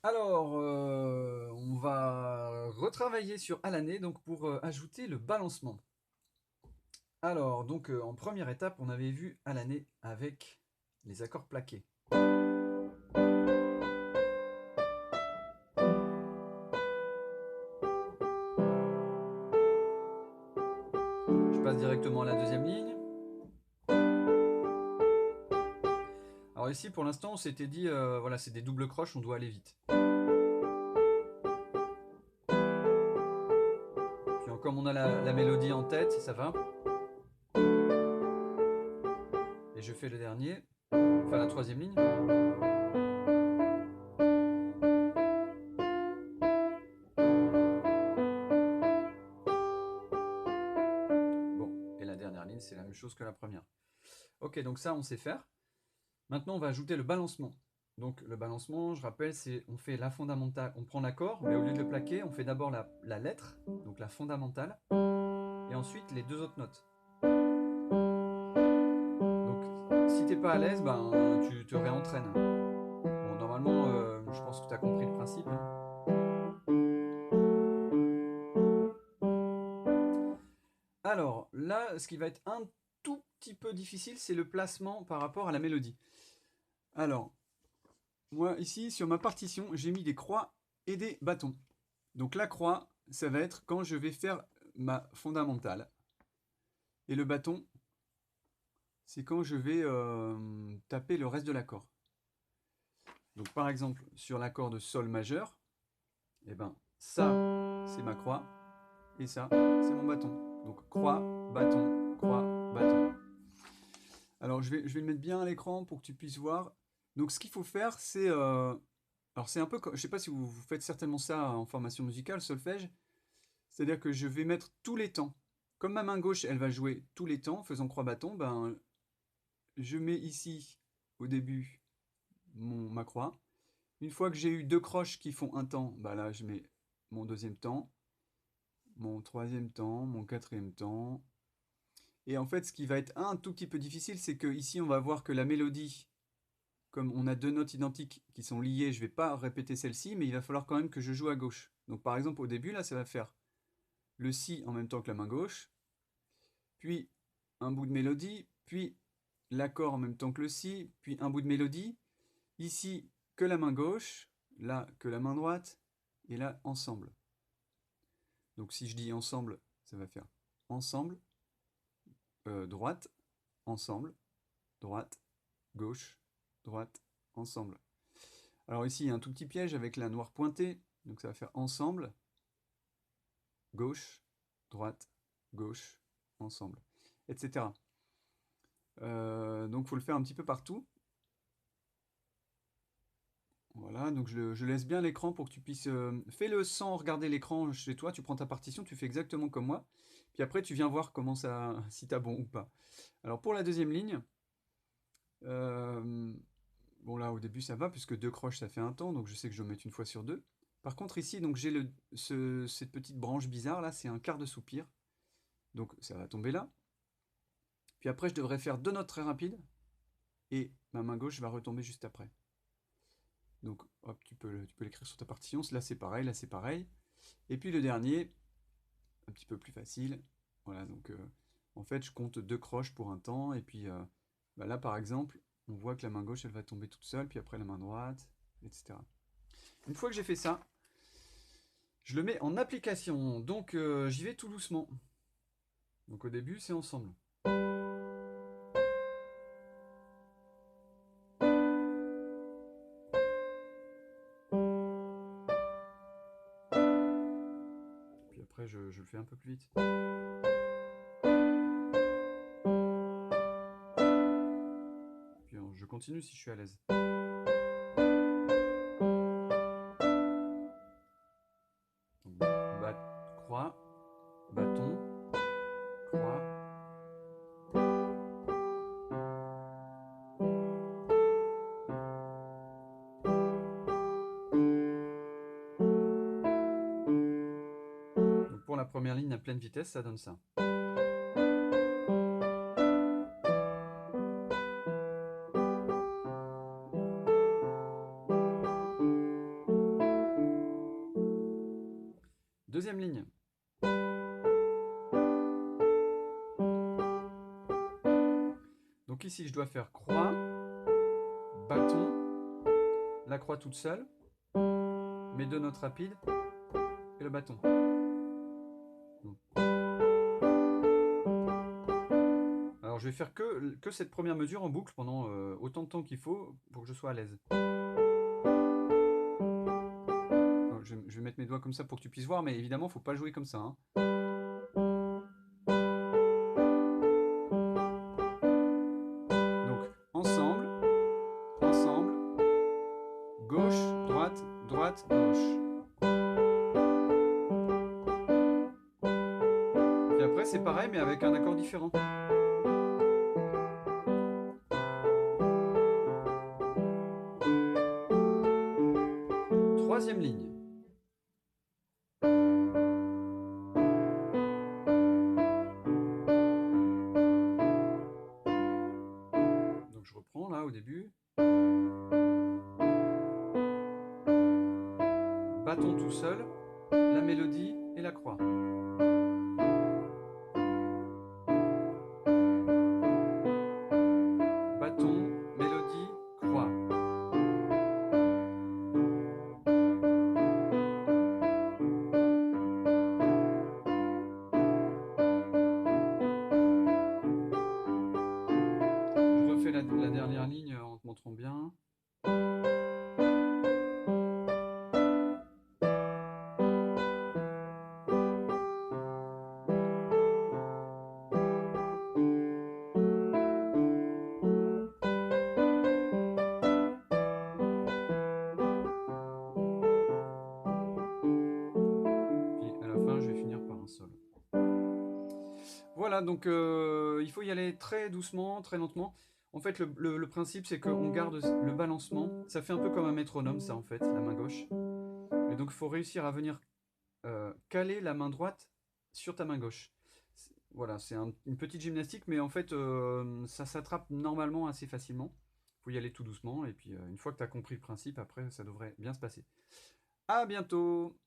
Alors, on va retravailler sur à l'année donc pour ajouter le balancement. Alors, donc en première étape, on avait vu à l'année avec les accords plaqués. Je passe directement à la deuxième ligne. Alors ici, pour l'instant, on s'était dit, voilà, c'est des doubles croches, on doit aller vite. Puis comme on a la mélodie en tête, ça va. Et je fais le dernier, enfin la troisième ligne. Bon, et la dernière ligne, c'est la même chose que la première. Ok, donc ça, on sait faire. Maintenant, on va ajouter le balancement. Donc le balancement, je rappelle, c'est on fait la fondamentale, on prend l'accord, mais au lieu de le plaquer, on fait d'abord la lettre, donc la fondamentale, et ensuite les deux autres notes. Donc si t'es pas à l'aise, ben tu te réentraînes. Bon, normalement, je pense que tu as compris le principe, hein. Alors là, ce qui va être un tout petit peu difficile, c'est le placement par rapport à la mélodie. Alors, moi ici, sur ma partition, j'ai mis des croix et des bâtons. Donc la croix, ça va être quand je vais faire ma fondamentale. Et le bâton, c'est quand je vais taper le reste de l'accord. Donc par exemple, sur l'accord de Sol majeur, et ben ça, c'est ma croix, et ça, c'est mon bâton. Donc croix, bâton. Alors je vais le mettre bien à l'écran pour que tu puisses voir. Donc ce qu'il faut faire, c'est... alors c'est un peu... Je sais pas si vous faites certainement ça en formation musicale, solfège. C'est-à-dire que je vais mettre tous les temps. Comme ma main gauche, elle va jouer tous les temps, faisant croix-bâton, ben, je mets ici, au début, ma croix. Une fois que j'ai eu deux croches qui font un temps, ben là, je mets mon deuxième temps, mon troisième temps, mon quatrième temps. Et en fait, ce qui va être un tout petit peu difficile, c'est que ici, on va voir que la mélodie, comme on a deux notes identiques qui sont liées, je ne vais pas répéter celle-ci, mais il va falloir quand même que je joue à gauche. Donc par exemple, au début, là, ça va faire le si en même temps que la main gauche, puis un bout de mélodie, puis l'accord en même temps que le si, puis un bout de mélodie. Ici, que la main gauche, là, que la main droite, et là, ensemble. Donc si je dis ensemble, ça va faire ensemble, droite, ensemble, droite, gauche, droite, ensemble. Alors ici, il y a un tout petit piège avec la noire pointée, donc ça va faire ensemble, gauche, ensemble, etc. Donc il faut le faire un petit peu partout. Voilà, donc je laisse bien l'écran pour que tu puisses... fais-le sans regarder l'écran chez toi, tu prends ta partition, tu fais exactement comme moi. Puis après, tu viens voir comment ça, si t'as bon ou pas. Alors pour la deuxième ligne, euh, bon là au début ça va, puisque deux croches ça fait un temps, donc je sais que je dois mettre une fois sur deux. Par contre ici, donc j'ai cette petite branche bizarre là, c'est un quart de soupir. Donc ça va tomber là. Puis après, je devrais faire deux notes très rapides, et ma main gauche va retomber juste après. Donc hop, tu peux l'écrire sur ta partition. Là c'est pareil, là c'est pareil. Et puis le dernier, un petit peu plus facile. Voilà, donc en fait je compte deux croches pour un temps. Et puis bah là par exemple, on voit que la main gauche elle va tomber toute seule, puis après la main droite, etc. Une fois que j'ai fait ça, je le mets en application. Donc j'y vais tout doucement. Donc au début c'est ensemble. Puis après je le fais un peu plus vite. Puis je continue si je suis à l'aise. Donc, croix, bâton, croix. Donc pour la première ligne à pleine vitesse, ça donne ça. Deuxième ligne. Donc ici, je dois faire croix, bâton, la croix toute seule, mes deux notes rapides et le bâton. Alors je vais faire que cette première mesure en boucle pendant autant de temps qu'il faut pour que je sois à l'aise. Je vais mettre mes doigts comme ça pour que tu puisses voir, mais évidemment, il ne faut pas jouer comme ça. Hein. Donc, ensemble, ensemble, gauche, droite, droite, gauche. Puis après, c'est pareil, mais avec un accord différent. Troisième ligne. Donc je reprends là au début. Bâton tout seul, la mélodie et la croix. Bâton, mélodie, croix. Je refais la dernière ligne en te montrant bien. Voilà, donc il faut y aller très doucement, très lentement. En fait, le principe, c'est qu'on garde le balancement. Ça fait un peu comme un métronome, ça, en fait, la main gauche. Et donc, il faut réussir à venir caler la main droite sur ta main gauche. Voilà, c'est une petite gymnastique, mais en fait, ça s'attrape normalement assez facilement. Il faut y aller tout doucement, et puis une fois que tu as compris le principe, après, ça devrait bien se passer. À bientôt!